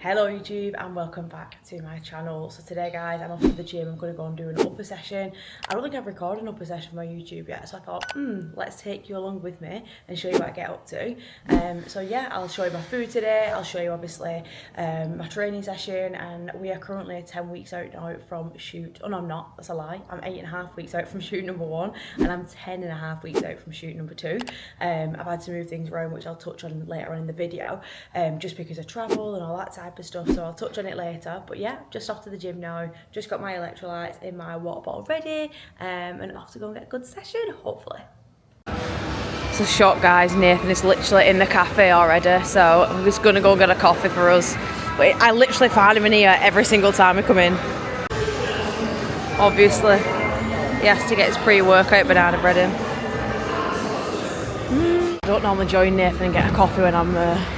Hello YouTube and welcome back to my channel. So today guys, I'm off to the gym. I'm going to go and do an upper session. I don't think I've recorded an upper session for my YouTube yet, so I thought, let's take you along with me and show you what I get up to. So yeah, I'll show you my food today. I'll show you obviously my training session, and we are currently 10 weeks out now from shoot. Oh no, I'm not, that's a lie. I'm 8.5 weeks out from shoot number 1 and I'm 10.5 weeks out from shoot number 2. I've had to move things around, which I'll touch on later on in the video, just because of travel and all that type of stuff, so I'll touch on it later. But yeah, just off to the gym now, just got my electrolytes in my water bottle ready, and off to go and get a good session, hopefully. So short guys, Nathan is literally in the cafe already, so I'm just gonna go get a coffee for us. But I literally find him in here every single time we come in. Obviously, he has to get his pre-workout banana bread in. I don't normally join Nathan and get a coffee when I'm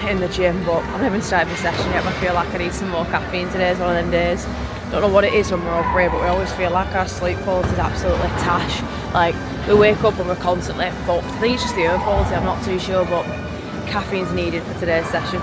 in the gym, but I haven't started the session yet, but I feel like I need some more caffeine today. It's one of them days. Don't know what it is when we're over here, but we always feel like our sleep quality is absolutely tash. Like, we wake up and we're constantly fucked. I think it's just the air quality, I'm not too sure, but caffeine's needed for today's session.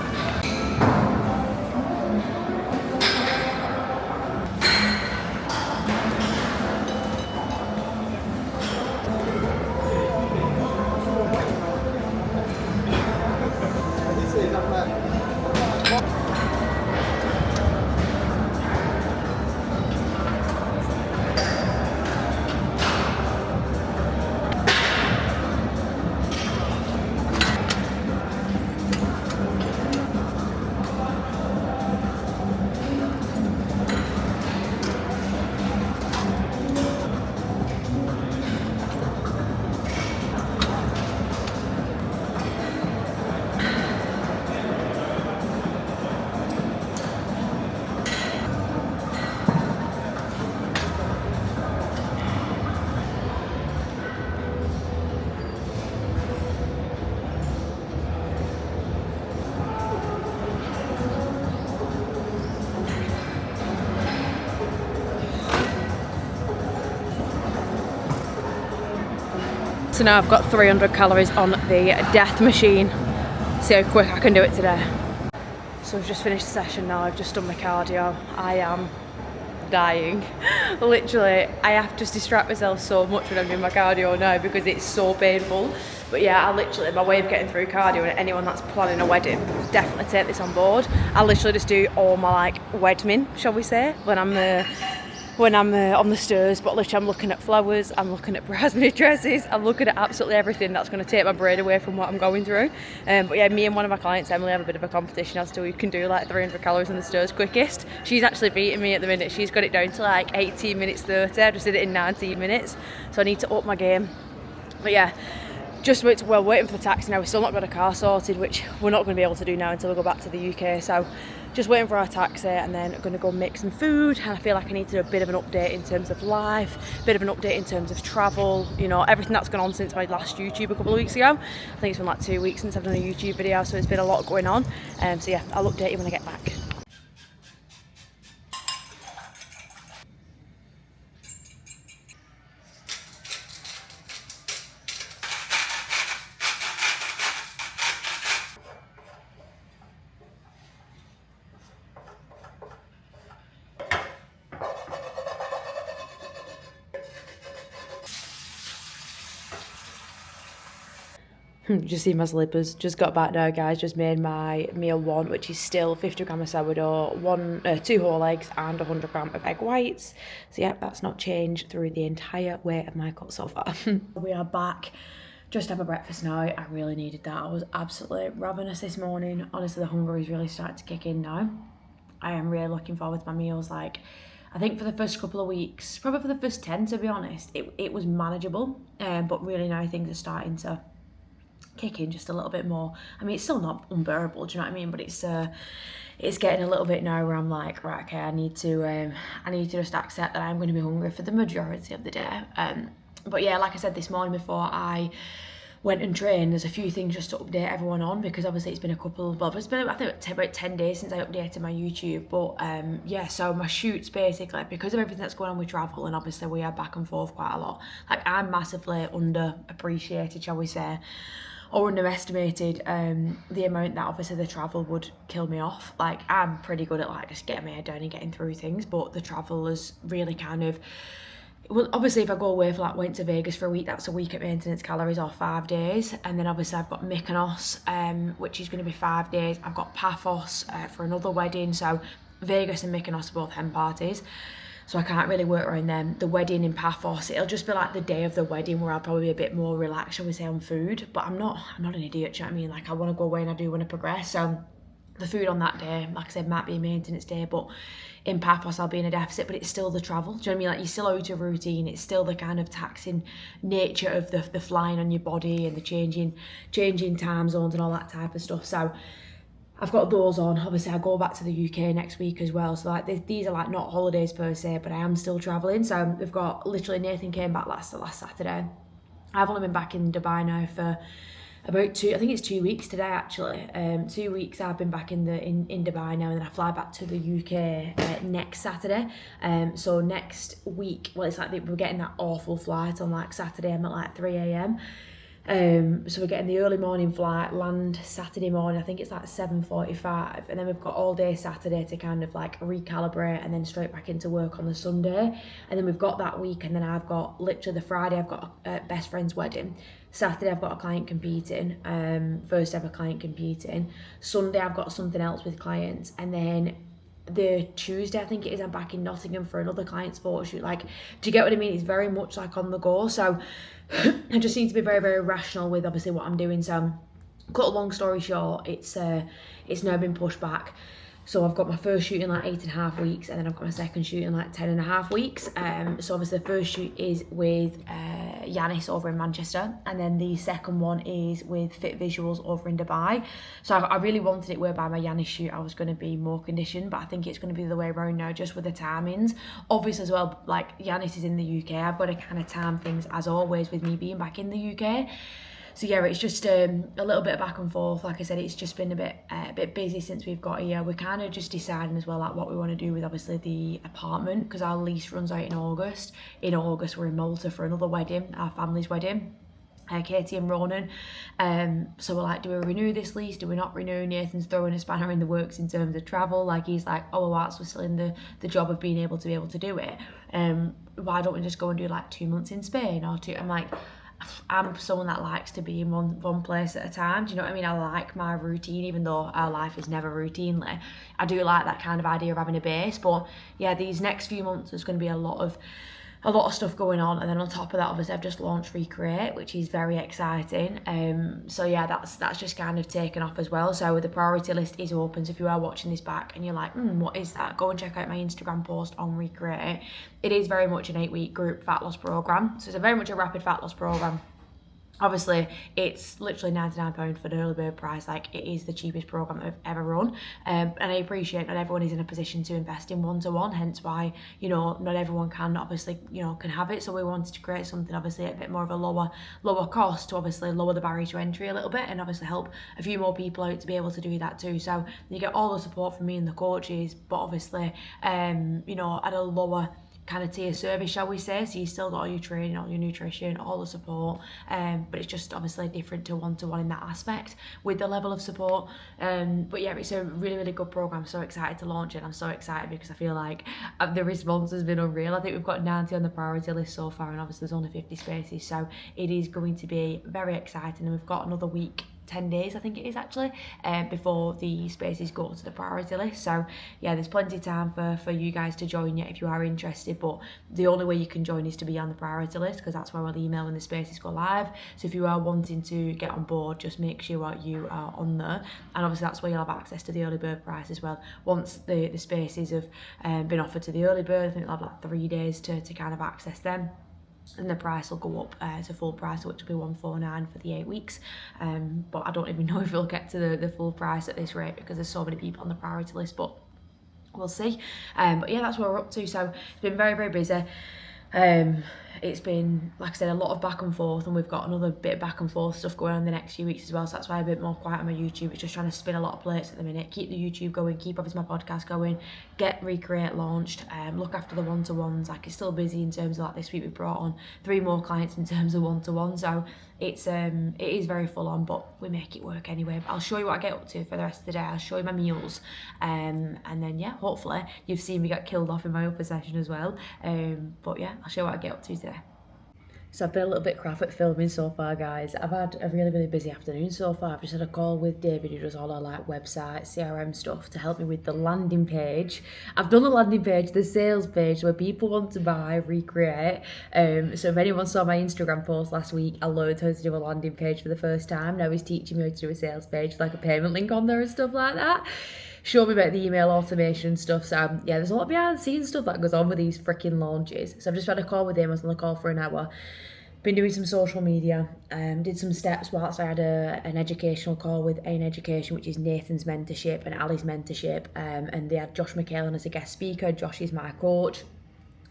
So now I've got 300 calories on the death machine. See how quick I can do it today. So I've just finished the session now, I've just done my cardio. I am dying. Literally, I have to distract myself so much when I'm doing my cardio now because it's so painful. But yeah, my way of getting through cardio, and anyone that's planning a wedding, definitely take this on board. I literally just do all my wedding, shall we say, when I'm on the stairs. But literally I'm looking at flowers, I'm looking at bridesmaid dresses, I'm looking at absolutely everything that's going to take my brain away from what I'm going through. But yeah, me and one of my clients, Emily, have a bit of a competition as to who can do 300 calories on the stairs quickest. She's actually beating me at the minute. She's got it down to 18 minutes 30. I just did it in 19 minutes, so I need to up my game. But yeah, waiting for the taxi now. We've still not got a car sorted, which we're not going to be able to do now until we go back to the UK. So just waiting for our taxi, and then going to go make some food. And I feel like I need to do a bit of an update in terms of life, a bit of an update in terms of travel, everything that's gone on since my last YouTube a couple of weeks ago. I think it's been 2 weeks since I've done a YouTube video, so it's been a lot going on. So yeah, I'll update you when I get back. Just see my slippers. Just got back now, guys. Just made my meal 1, which is still 50 grams of sourdough, 2 whole eggs and 100 grams of egg whites. So yeah, that's not changed through the entire way of my cut so far. We are back. Just have a breakfast now. I really needed that. I was absolutely ravenous this morning. Honestly, the hunger is really starting to kick in now. I am really looking forward to my meals. I think for the first couple of weeks, probably for the first 10 to be honest, it was manageable. But really now things are starting to kick in just a little bit more. I mean, it's still not unbearable, do you know what I mean? But it's getting a little bit now where I'm like, right, okay, I need to just accept that I'm going to be hungry for the majority of the day. But yeah, like I said this morning before I went and trained, there's a few things just to update everyone on, because obviously it's been it's been I think about 10 days since I updated my YouTube. But yeah, so my shoots basically, because of everything that's going on with travel, and obviously we are back and forth quite a lot, I'm massively underappreciated, shall we say, or underestimated the amount that obviously the travel would kill me off. Like, I'm pretty good at like just getting my head down and getting through things, but the travel is really kind of, well, obviously if I go away for like, went to Vegas for a week, that's a week at maintenance calories or 5 days. And then obviously I've got Mykonos, which is going to be 5 days. I've got Paphos for another wedding. So Vegas and Mykonos are both hen parties, so I can't really work around them. The wedding in Paphos, it'll just be like the day of the wedding where I'll probably be a bit more relaxed, shall we say, on food. But I'm not an idiot, do you know what I mean? Like, I want to go away and I do want to progress. So the food on that day, like I said, might be a maintenance day, but in Paphos I'll be in a deficit, but it's still the travel. Do you know what I mean? Like, you're still out of routine. It's still the kind of taxing nature of the flying on your body and the changing time zones and all that type of stuff. So I've got those on. Obviously I go back to the UK next week as well, so like these are like not holidays per se, but I am still travelling. So we've got, literally Nathan came back last Saturday. I've only been back in Dubai now for about 2 weeks today actually. 2 weeks I've been back in Dubai now, and then I fly back to the UK next Saturday. So next week, well, it's like we're getting that awful flight on like Saturday. I'm at like 3 a.m. So we're getting the early morning flight, land Saturday morning, I think it's like 7:45, and then we've got all day Saturday to kind of like recalibrate, and then straight back into work on the Sunday. And then we've got that week, and then I've got literally the Friday I've got a best friend's wedding. Saturday I've got a client competing, first ever client competing. Sunday I've got something else with clients, and then the Tuesday I think it is, I'm back in Nottingham for another client's photo shoot. Like, do you get what I mean? It's very much like on the go. So I just need to be very, very rational with obviously what I'm doing. So cut a long story short, it's now been pushed back. So I've got my first shoot in like 8.5 weeks, and then I've got my second shoot in like 10.5 weeks. So obviously the first shoot is with Yanis over in Manchester, and then the second one is with Fit Visuals over in Dubai. So I really wanted it whereby my Yanis shoot I was going to be more conditioned, but I think it's going to be the way around now, just with the timings. Obviously as well, like Yanis is in the UK, I've got to kind of time things as always with me being back in the UK. So yeah, it's just a little bit of back and forth. Like I said, it's just been a bit busy since we've got here. We're kind of just deciding as well like what we want to do with obviously the apartment, because our lease runs out in August. In August we're in Malta for another wedding, our family's wedding. Katie and Ronan. So we're like, do we renew this lease? Do we not renew? Nathan's throwing a spanner in the works in terms of travel. Like, he's like, oh, whilst we're still in the job of being able to do it, why don't we just go and do like 2 months in Spain or two? I'm like, I'm someone that likes to be in one place at a time. Do you know what I mean? I like my routine, even though our life is never routinely. I do like that kind of idea of having a base. But yeah, these next few months there's going to be a lot of stuff going on, and then on top of that obviously I've just launched Recreate, which is very exciting. So yeah, that's just kind of taken off as well. So the priority list is open, so if you are watching this back and you're like, what is that, go and check out my Instagram post on Recreate. It is very much an 8-week group fat loss program, so it's very much a rapid fat loss program. Obviously it's literally £99 for the early bird price. Like, it is the cheapest program that I've ever run, and I appreciate not everyone is in a position to invest in one-to-one, hence why, you know, not everyone can obviously, you know, can have it. So we wanted to create something obviously at a bit more of a lower cost, to obviously lower the barrier to entry a little bit, and obviously help a few more people out to be able to do that too. So you get all the support from me and the coaches, but obviously you know, at a lower kind of tier service, shall we say. So you still got all your training, all your nutrition, all the support, but it's just obviously different to one-to-one in that aspect with the level of support. But yeah, it's a really, really good program. I'm so excited to launch it. I'm so excited because I feel like the response has been unreal. I think we've got 90 on the priority list so far, and obviously there's only 50 spaces, so it is going to be very exciting. And we've got another week, 10 days I think it is actually, before the spaces go to the priority list. So yeah, there's plenty of time for you guys to join yet if you are interested, but the only way you can join is to be on the priority list, because that's where we'll email when the spaces go live. So if you are wanting to get on board, just make sure you are on there, and obviously that's where you'll have access to the early bird price as well. Once the spaces have been offered to the early bird, I think they'll have like 3 days to kind of access them, and the price will go up to full price, which will be $149 for the 8 weeks. But I don't even know if we'll get to the full price at this rate, because there's so many people on the priority list, but we'll see. But yeah, that's where we're up to. So it's been very, very busy. it's been, like I said, a lot of back and forth, and we've got another bit of back and forth stuff going on the next few weeks as well, so that's why I'm a bit more quiet on my YouTube. It's just trying to spin a lot of plates at the minute, keep the YouTube going, keep obviously my podcast going, get Recreate launched, look after the one-to-ones. Like, it's still busy in terms of, like, this week we brought on 3 more clients in terms of one-to-one, so it is very full on, but we make it work anyway. But I'll show you what I get up to for the rest of the day. I'll show you my meals, and then yeah, hopefully you've seen me get killed off in my upper session as well, but yeah, I'll show you what I get up to today. So I've been a little bit crap at filming so far, guys. I've had a really busy afternoon so far. I've just had a call with David, who does all our like website, CRM stuff, to help me with the landing page. I've done the landing page, the sales page, where people want to buy Recreate. So if anyone saw my Instagram post last week, I learned how to do a landing page for the first time. Now he's teaching me how to do a sales page with like a payment link on there and stuff like that. Show me about the email automation and stuff. So yeah, there's a lot of behind the scenes stuff that goes on with these freaking launches. So I've just had a call with him. I was on the call for an hour. Been doing some social media, did some steps whilst I had an educational call with AIN Education, which is Nathan's mentorship and Ali's mentorship, and they had Josh McKellen as a guest speaker. Josh is my coach.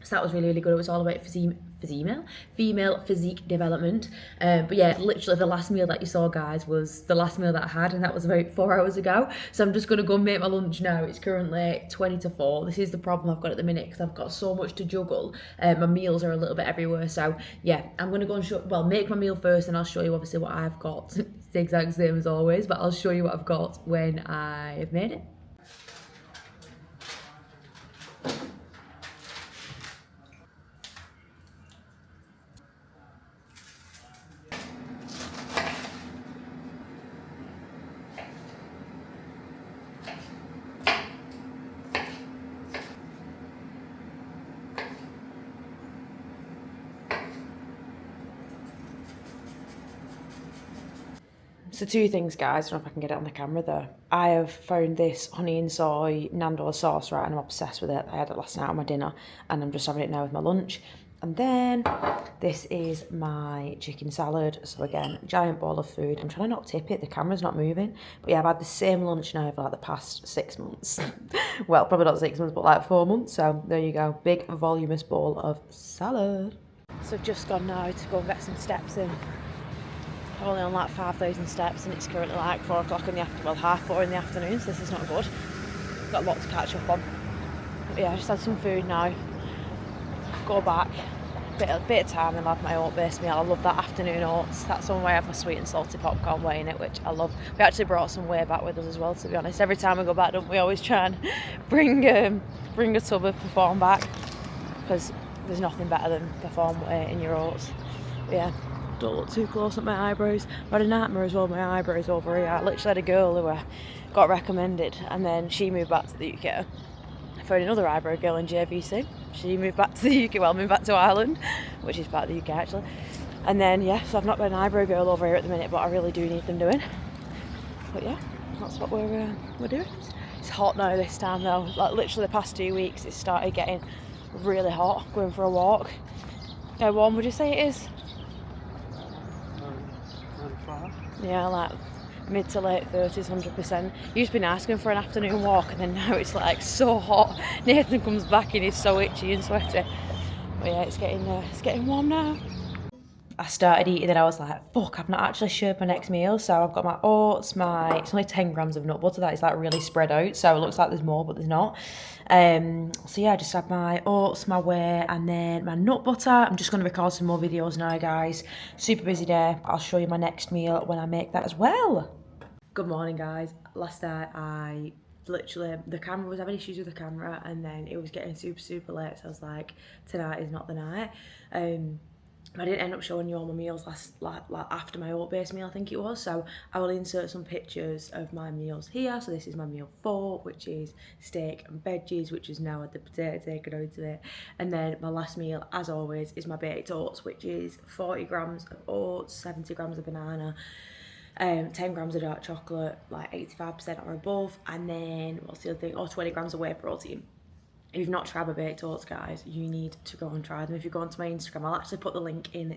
So that was really good. It was all about female physique development. But yeah, literally the last meal that you saw, guys, was the last meal that I had, and that was about 4 hours ago. So I'm just going to go and make my lunch now. It's currently 20 to 4. This is the problem I've got at the minute, because I've got so much to juggle. My meals are a little bit everywhere. So yeah, I'm going to go and make my meal first, and I'll show you obviously what I've got. It's the exact same as always, but I'll show you what I've got when I've made it. So 2 things, guys. I don't know if I can get it on the camera though. I have found this honey and soy Nando's sauce, right, and I'm obsessed with it. I had it last night on my dinner, and I'm just having it now with my lunch. And then this is my chicken salad. So again, giant bowl of food. I'm trying to not tip it, the camera's not moving. But yeah, I've had the same lunch now for like the past 6 months. Well, probably not 6 months, but like 4 months. So there you go, big voluminous bowl of salad. So I've just gone now to go and get some steps in. I'm only on like 5,000 steps, and it's currently like 4 o'clock in the afternoon, well, 3:30 in the afternoon, so this is not good. Got a lot to catch up on. But yeah, I just had some food now. Go back, bit of time, and I'll have my oat-based meal. I love that afternoon oats. That's one way I have my sweet and salty popcorn whey in it, which I love. We actually brought some whey back with us as well, to be honest. Every time we go back, don't we always try and bring a tub of Perform back, because there's nothing better than Perform whey in your oats. But yeah. Don't look too close at my eyebrows. I had a nightmare as well, my eyebrows over here. I literally had a girl who got recommended, and then she moved back to the UK. I found another eyebrow girl in JVC. She moved back to the UK, well, moved back to Ireland, which is part of the UK actually. And then yeah, so I've not got an eyebrow girl over here at the minute, but I really do need them doing. But yeah, that's what we're doing. It's hot now this time though. Like literally the past 2 weeks, it started getting really hot. Going for a walk. How warm would you say it is? Yeah, like mid to late 30s, 100%. You've been asking for an afternoon walk, and then now it's like so hot. Nathan comes back and he's so itchy and sweaty. But yeah, it's getting warm now. I started eating and I was like, fuck, I've not actually shared my next meal. So I've got my oats, it's only 10 grams of nut butter. That is like really spread out. So it looks like there's more, but there's not. So yeah, I just had my oats, my whey, and then my nut butter. I'm just going to record some more videos now, guys. Super busy day. I'll show you my next meal when I make that as well. Good morning, guys. Last night I literally, the camera was having issues with the camera, and then it was getting super late. So I was like, tonight is not the night. I didn't end up showing you all my meals after my oat-based meal, I think it was. So I will insert some pictures of my meals here. So this is my meal 4, which is steak and veggies, which is now had the potato taken out of it. And then my last meal, as always, is my baked oats, which is 40 grams of oats, 70 grams of banana, 10 grams of dark chocolate, like 85% or above. And then, what's the other thing? 20 grams of whey protein. If you've not tried my baked oats, guys, you need to go and try them. If you go onto my Instagram, I'll actually put the link in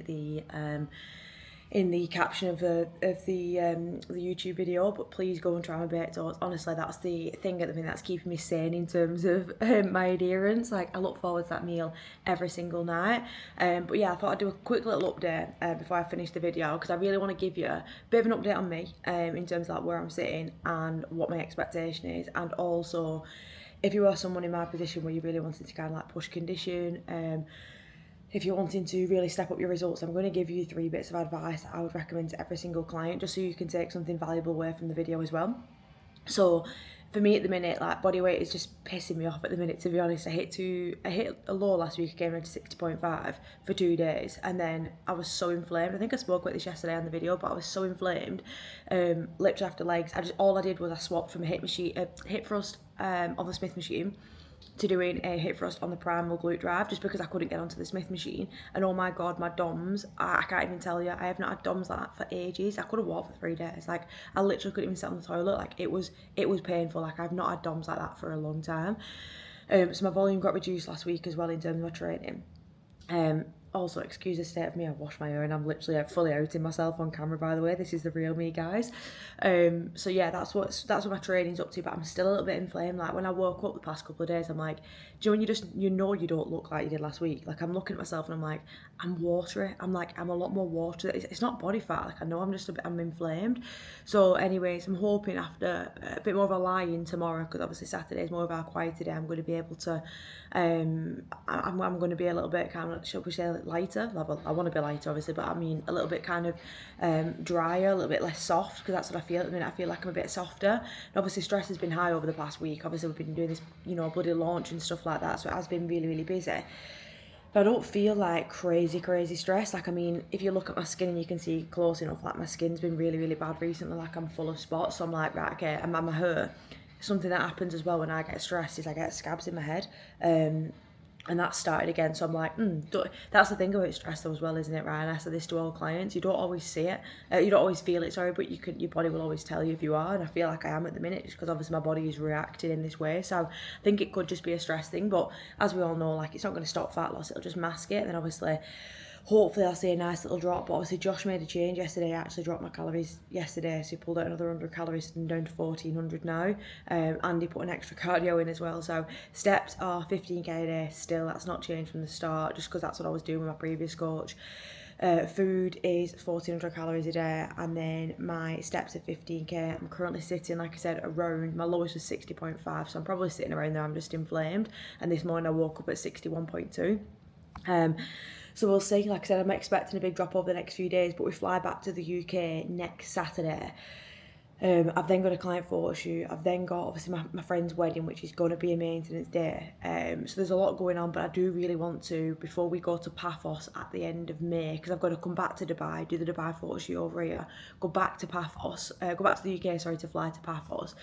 in the caption of the YouTube video, but please go and try my baked oats. Honestly, that's the thing at the minute that's keeping me sane in terms of my adherence. Like, I look forward to that meal every single night. But yeah, I thought I'd do a quick little update before I finish the video, because I really want to give you a bit of an update on me in terms of like where I'm sitting and what my expectation is, and also if you are someone in my position where you really wanted to kind of like push condition, if you're wanting to really step up your results, I'm going to give you 3 bits of advice that I would recommend to every single client, just so you can take something valuable away from the video as well. So for me at the minute, like, body weight is just pissing me off at the minute, to be honest. I hit a low last week. I came into 60.5 for 2 days, and then I was so inflamed. I think I spoke about this yesterday on the video, but I was so inflamed, literally after legs. All I did was I swapped from a hip thrust on the Smith machine to doing a hip thrust on the primal glute drive, just because I couldn't get onto the Smith machine. And oh my god, my DOMs, I can't even tell you, I have not had DOMs like that for ages. I could have walked for 3 days. Like, I literally couldn't even sit on the toilet. Like, it was painful. Like, I've not had DOMs like that for a long time. So my volume got reduced last week as well in terms of my training. Also, excuse the state of me, I wash my hair and I'm literally fully outing myself on camera, by the way. This is the real me, guys. So yeah, that's what my training's up to, but I'm still a little bit inflamed. Like, when I woke up the past couple of days, I'm like, do you know when you know you don't look like you did last week? Like, I'm looking at myself and I'm like, I'm watery. I'm a lot more watery. It's not body fat. Like, I know I'm inflamed. So anyways, I'm hoping after a bit more of a lie-in tomorrow, because obviously Saturday is more of our quieter day, I'm going to be able to, I'm going to be a little bit kind of, shall we say, lighter. Well, I want to be lighter, obviously, but I mean a little bit kind of drier, a little bit less soft, because that's what I feel at the minute. I feel like I'm a bit softer. And obviously stress has been high over the past week. Obviously we've been doing this, bloody launch and stuff like that, so it has been really, really busy. But I don't feel like crazy stress. Like, I mean, if you look at my skin and you can see close enough, like, my skin's been really, really bad recently. Like, I'm full of spots. So I'm like, right, okay, and my hair, something that happens as well when I get stressed is I get scabs in my head. And that started again, so I'm like, that's the thing about stress though as well, isn't it, Ryan? I said this to all clients, you don't always see it, you don't always feel it, sorry, but your body will always tell you if you are, and I feel like I am at the minute, just because obviously my body is reacting in this way. So I think it could just be a stress thing, but as we all know, like, it's not going to stop fat loss, it'll just mask it, and then obviously hopefully I'll see a nice little drop. But obviously Josh made a change yesterday. I actually dropped my calories yesterday, so he pulled out another 100 calories and down to 1400 now. And he put an extra cardio in as well. So steps are 15k a day still. That's not changed from the start, just because that's what I was doing with my previous coach. Food is 1400 calories a day, and then my steps are 15k. I'm currently sitting, like I said, around, my lowest was 60.5, so I'm probably sitting around there. I'm just inflamed, and this morning I woke up at 61.2. So we'll see. Like I said, I'm expecting a big drop over the next few days, but we fly back to the UK next Saturday. I've then got a client photo shoot. I've then got, obviously, my friend's wedding, which is going to be a maintenance day. So there's a lot going on, but I do really want to, before we go to Paphos at the end of May, because I've got to come back to Dubai, do the Dubai photo shoot over here, go back to the UK, sorry, to fly to Paphos.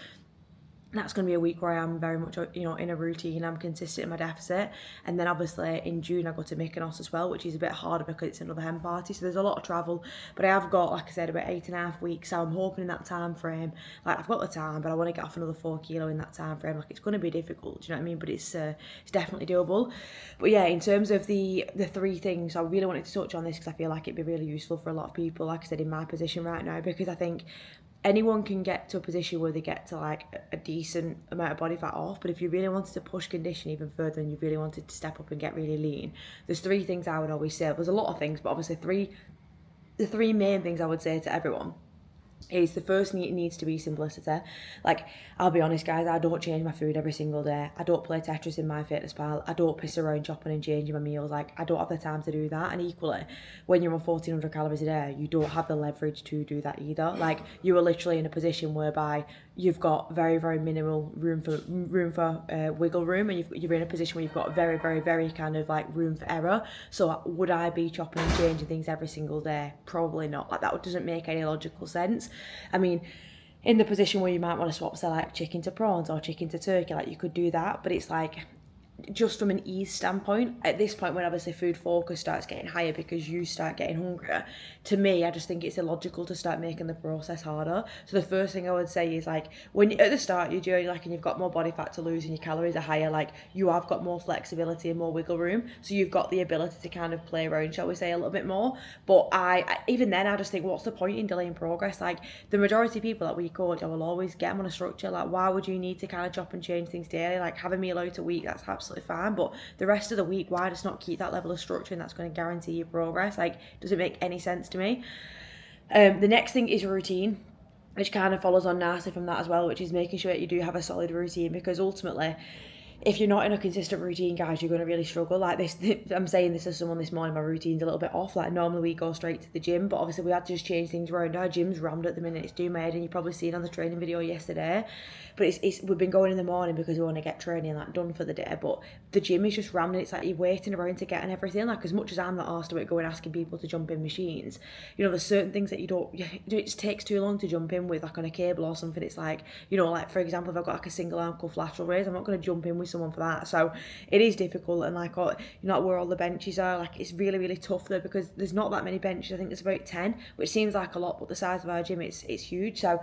That's going to be a week where I am very much, in a routine. I'm consistent in my deficit. And then obviously in June I go to Mykonos as well, which is a bit harder because it's another hen party. So there's a lot of travel. But I have got, like I said, about 8.5 weeks. So I'm hoping in that time frame, like, I've got the time, but I want to get off another 4 kilo in that time frame. Like, it's going to be difficult, do you know what I mean? But it's definitely doable. But yeah, in terms of the 3 things, I really wanted to touch on this because I feel like it'd be really useful for a lot of people, like I said, in my position right now, because I think anyone can get to a position where they get to like a decent amount of body fat off, but if you really wanted to push condition even further and you really wanted to step up and get really lean, there's 3 things I would always say. There's a lot of things, but obviously the three main things I would say to everyone is, the first needs to be simplicity. Like, I'll be honest, guys, I don't change my food every single day. I don't play Tetris in MyFitnessPal. I don't piss around chopping and changing my meals. Like, I don't have the time to do that. And equally, when you're on 1400 calories a day, you don't have the leverage to do that either. Like, you are literally in a position whereby you've got very, very minimal room for wiggle room, and you're in a position where you've got very, very, very kind of like room for error. So would I be chopping and changing things every single day? Probably not. Like, that doesn't make any logical sense. I mean, in the position where you might want to swap, say, like, chicken to prawns or chicken to turkey, like, you could do that, but it's like, just from an ease standpoint, at this point when obviously food focus starts getting higher because you start getting hungrier, to me I just think it's illogical to start making the process harder. So the first thing I would say is, like, when at the start you're doing, like, and you've got more body fat to lose and your calories are higher, like, you have got more flexibility and more wiggle room, so you've got the ability to kind of play around, shall we say, a little bit more. But I even then I just think, what's the point in delaying progress? Like, the majority of people that we coach, I will always get them on a structure. Like, why would you need to kind of chop and change things daily? Like, have a meal out a week, that's absolutely fine, but the rest of the week, why just not keep that level of structure, and that's going to guarantee your progress? Like, does it make any sense to me? The next thing is routine, which kind of follows on nicely from that as well, which is making sure that you do have a solid routine, because ultimately, if you're not in a consistent routine, guys, you're going to really struggle. Like this, I'm saying this as someone this morning, my routine's a little bit off. Like, normally we go straight to the gym, but obviously we had to just change things around. Our gym's rammed at the minute, it's doing my head, and you probably seen on the training video yesterday. But it's we've been going in the morning because we want to get training like done for the day, but the gym is just rammed, and it's like you're waiting around to get and everything. Like, as much as I'm not asked about going asking people to jump in machines, you know, there's certain things that it just takes too long to jump in with, like on a cable or something. It's like, you know, like for example, if I've got like a single ankle lateral raise, I'm not going to jump in with someone for that. So it is difficult, and like, you know, where all the benches are, like, it's really, really tough there because there's not that many benches. I think there's about 10, which seems like a lot, but the size of our gym, it's huge. So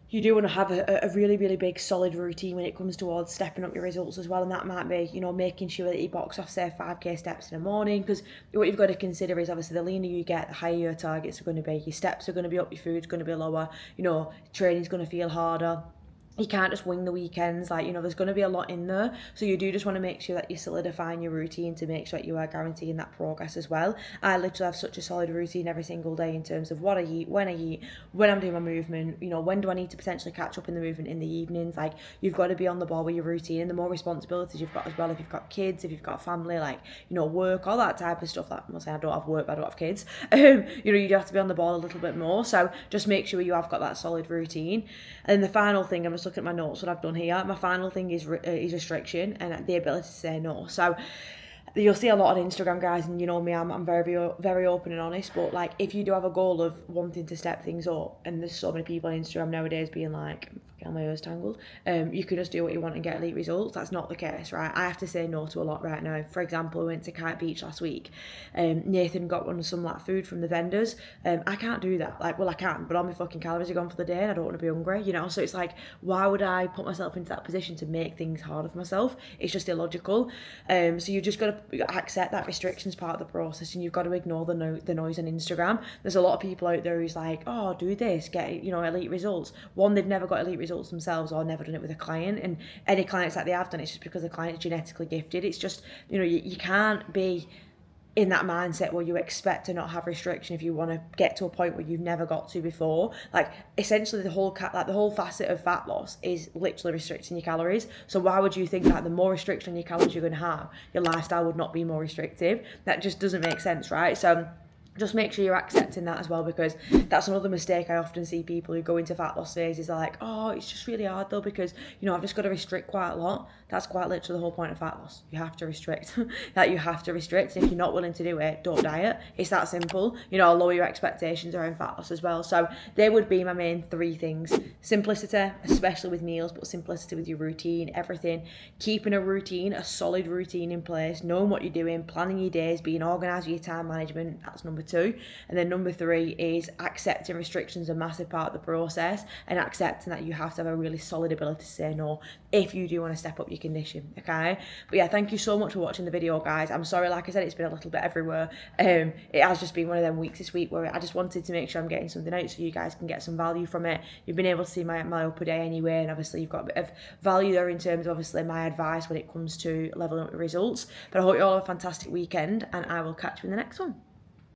you do want to have a really, really big solid routine when it comes towards stepping up your results as well. And that might be, you know, making sure that you box off, say, 5k steps in the morning, because what you've got to consider is obviously the leaner you get, the higher your targets are going to be. Your steps are going to be up, your food's going to be lower, you know, training's going to feel harder. You can't just wing the weekends, like, you know, there's going to be a lot in there. So you do just want to make sure that you're solidifying your routine to make sure that you are guaranteeing that progress as well. I literally have such a solid routine every single day in terms of what I eat, when I'm doing my movement, you know, when do I need to potentially catch up in the movement in the evenings. Like, you've got to be on the ball with your routine, and the more responsibilities you've got as well, if you've got kids, if you've got a family, like, you know, work, all that type of stuff. That, I'm say I don't have work, but I don't have kids. You know, you have to be on the ball a little bit more. So just make sure you have got that solid routine. And the final thing, I'm just looking at my notes, what I've done here. My final thing is restriction and the ability to say no. So you'll see a lot on Instagram, guys, and you know me, I'm very, very open and honest. But like, if you do have a goal of wanting to step things up, and there's so many people on Instagram nowadays being like, get my ears tangled, you can just do what you want and get elite results. That's not the case, right? I have to say no to a lot right now. For example, we went to Kite Beach last week. Nathan got some like food from the vendors. I can't do that. Like, well, I can, but all my fucking calories are gone for the day, and I don't want to be hungry, you know. So it's like, why would I put myself into that position to make things harder for myself? It's just illogical. So you just got to accept that restriction's part of the process, and you've got to ignore the noise on Instagram. There's a lot of people out there who's like, oh, do this, get, you know, elite results. One, they've never got elite results themselves, or never done it with a client, and any clients that they have done, it's just because the client's genetically gifted. It's just, you know, you can't be in that mindset where you expect to not have restriction if you want to get to a point where you've never got to before. Like, essentially the whole facet of fat loss is literally restricting your calories. So why would you think that the more restriction on your calories you're going to have, your lifestyle would not be more restrictive? That just doesn't make sense, right? So just make sure you're accepting that as well, because that's another mistake I often see. People who go into fat loss phases are like, oh, it's just really hard though, because, you know, I've just got to restrict quite a lot. That's quite literally the whole point of fat loss. You have to restrict. That you have to restrict. If you're not willing to do it, don't diet. It's that simple. You know, lower your expectations around fat loss as well. So they would be my main 3 things. Simplicity, especially with meals, but simplicity with your routine, everything. Keeping a routine, a solid routine in place, knowing what you're doing, planning your days, being organised with your time management. That's number 2. And then number 3 is accepting restrictions, a massive part of the process, and accepting that you have to have a really solid ability to say no if you do want to step up your condition, okay? But yeah, thank you so much for watching the video, guys. I'm sorry, like I said, it's been a little bit everywhere. It has just been one of them weeks this week where I just wanted to make sure I'm getting something out so you guys can get some value from it. You've been able to see my upper day anyway, and obviously you've got a bit of value there in terms of obviously my advice when it comes to leveling up your results. But I hope you all have a fantastic weekend, and I will catch you in the next one.